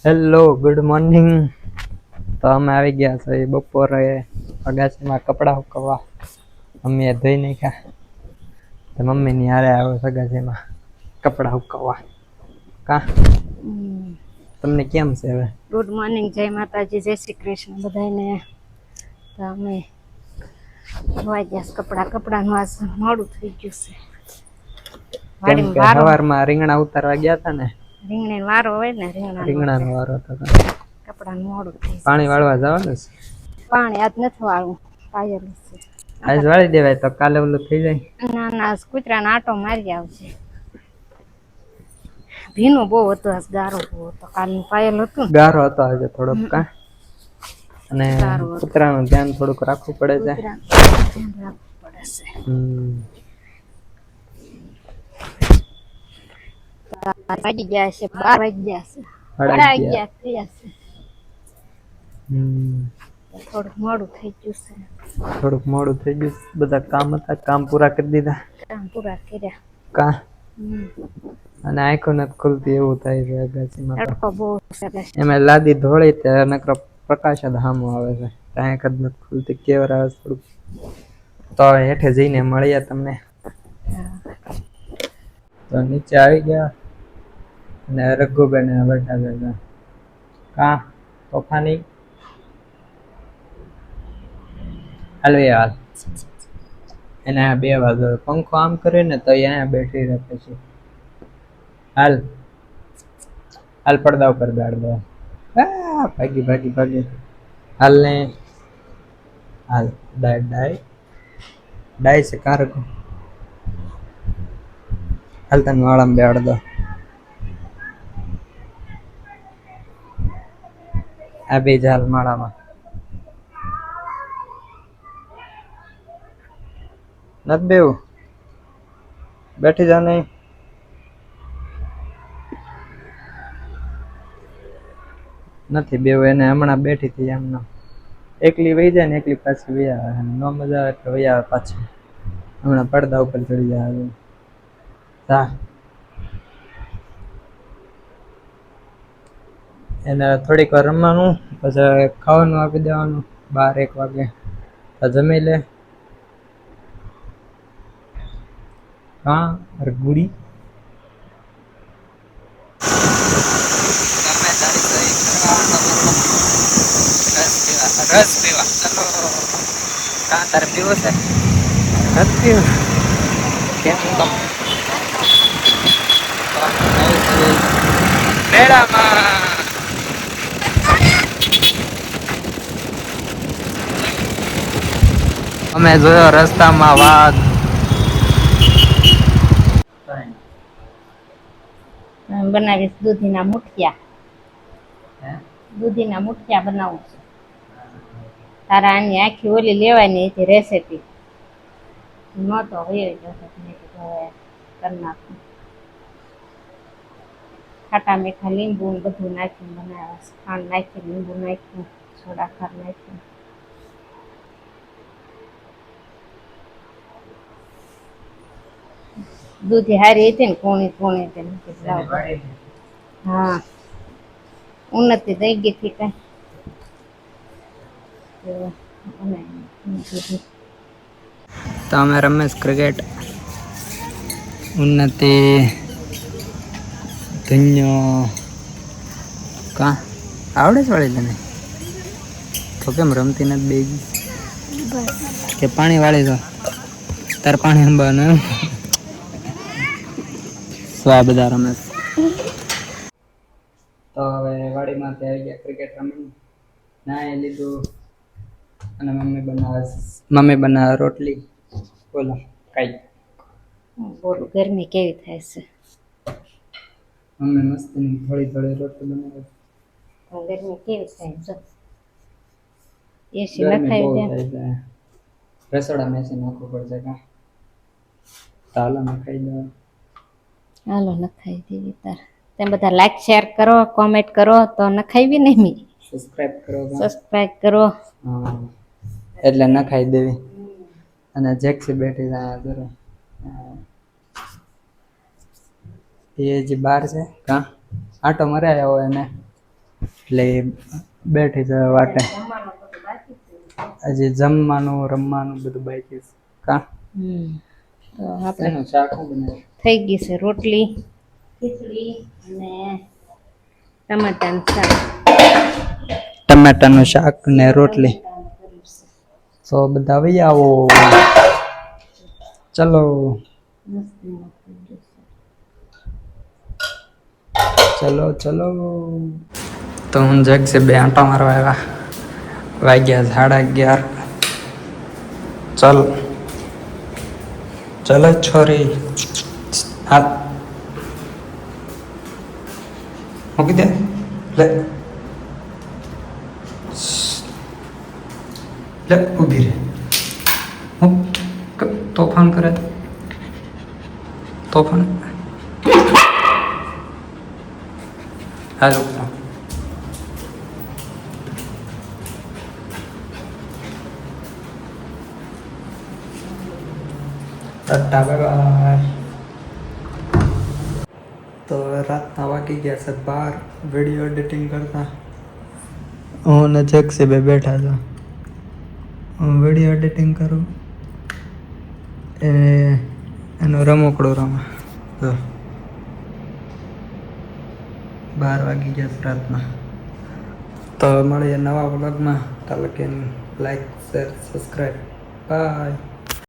Hello good morning. તો અમે આવી ગયા છે બપોરે અગાસીમાં કપડાં સુકવવા. મમ્મીએ ધોઈ નાખ્યા તો મમ્મીની હારે આવ્યો અગાસીમાં કપડાં સુકવવા. કા તમને કેમ છે હવે? ગુડ મોર્નિંગ, જય માતાજી, જય શ્રી કૃષ્ણ બધાને. તો અમે ધોઈ ગયા કપડાનું આજ મોડું થઈ ગયું છે. કેમ કે સવારમાં રીંગણા ઉતારવા ગયા હતા ને, રીંગણી વારો હોય ને, રીંગણાનો વારો હતો. કપડાનું મોડું થઈ પાણી વાળવા જવાનું છે. પાણી આજ નથી વાળવું, પાયેલું છે. આજ વાળી દેવાય તો કાલે ઓલું થઈ જાય. ના ના, કૂતરાનો આટો મારી આવશે. ભીનું બહુ હતું આજ, ગારો બહુ હતો. કાલનું પાયેલ હતું, ગારો હતો આજે થોડોક. કા અને કૂતરાનું ધ્યાન થોડુંક રાખવું પડે છે. વાગી ગયા છે 12 વાગી ગયા છે, 11 થયા છે. થોડુંક મોડું થઈ ગયું. બધા કામ હતા, કામ પૂરા કરી દીધા. કર્યા. કા અને આંખો નથી ખુલતી એવું થાય છે અગાસીમાં. એમાં લાદી ધોળી તે નકરો પ્રકાશ જ સામો આવે છે, આંખ જ નથી ખુલતી. કેવર આવે થોડુંક. તો હેઠે જઈને મળીએ તમને. તો નીચે આવી ગયા અને રઘુબેન બેઠા હતા. કા તોફાની હાલ એને 2 વાગે પંખો આમ કરે ને તો અહીંયા બેઠી રહે. પછી હાલ પડદા ઉપર બેડ દો. ભાગી હાલ ને હાલ. ડાય છે કાર હાલ તને વાળામાં બેડ દો. આ બે હાલ માળામાં નથી બેવું, બેઠી જા. નહીં નથી બેવું એને. હમણાં બેઠી હતી એમને. એકલી વહી જાય ને એકલી પાછી વહી આવે. ન મજા આવે એટલે વહી આવે પાછી. હમણાં પડદા ઉપર ચડી જાય. એને થોડીક વાર રમવાનું, પછી ખાવાનું આપી દેવાનું. 12-1 વાગે તો જમી લે. હા ગુડી રસ પીવા. કા તારે પીવો છે? નથી પીવો કેમ? મેળામાં અમે જોયો રસ્તામાં વાઘ. બનાવીશ દૂધીના મુઠિયા બનાવું છું. તારા આની આખી ઓલી લેવાની હતી રેસીપી, નતો હોય કરી નાખું. ખાટા મીઠા લીંબુ બધું નાખીને બનાવ્યા. ખાંડ નાખી, લીંબુ નાખ્યું, સોડા ખાર નાખ્યું. દૂધી હારી હતી ને, કોણી હા ઉન્નતિ થઈ ગઈ હતી કઈ. તો અમે રમેશ ક્રિકેટ. ઉન્નતિ ધન્યો કા આવડે જ વાળી તને? તો કેમ રમતી નથી બેગી? કે પાણી વાળી દો તાર પાણી અંબાનું. સ્વા બધા રમેશ. તો હવે વાડીમાંથી આવી ગયા ક્રિકેટ રમી, નાહી લીધું અને મમ્મી બનાવે રોટલી. બોલો કઈ બોલું ગરમી કેવી થાય છે? મમ્મી મસ્તીની થોડી રોટલી બનાવે. ગરમી કેવી થાય જો. એસી નખાવી દે. રસોડામાં એસી નાખવું પડશે કા? ચાલો નખાઈ દો. હાલો નખાઈ દેવી તાર. તમે બધા લાઈક શેર કરો, કોમેન્ટ કરો તો નખાવી ને. સબસ્ક્રાઇબ કરો. હા એટલે નખાઈ દેવી. અને જેક્સી બેઠી જાય જરો એ જે બહાર છે કા આટો મરાયા હોય એને એટલે એ બેઠી છે વાટે. જમવાનું તો બાકી છે. હજી જમવાનું રમવાનું બધું બાકી છે. કા તો આપણે એનું શાક બનાવ્યું. થઈ ગઈ છે રોટલી, ખીચડી અને ટમાટાનું શાક. ટમેટાનું શાક ને રોટલી. ટમેટાનું કર્યું છે. તો બધા આવી આવો. ચલો મસ્ત થઈ ગયું છે. ચલો. તો હું જગશે બે આંટા મારવા આવ્યા. વાગ્યા 11:30. ચલ છોરી હાથ મૂકી દે. લે ઊભી રહે. હું તોફાન કરે તો તોફાન. હાલો ટાટા બાય. તો રાતના વાગી ગયા છે 12. વિડીયો એડિટિંગ કરતા હું ને જગસી બે બેઠા છો. હું વિડીયો એડિટિંગ કરું એનું રમકડું રમા. તો 12 વાગી ગયા છે રાતના. તો મળીએ નવા વ્લોગમાં. તાલકે લાઈક શેર સબસ્ક્રાઈબ. બાય.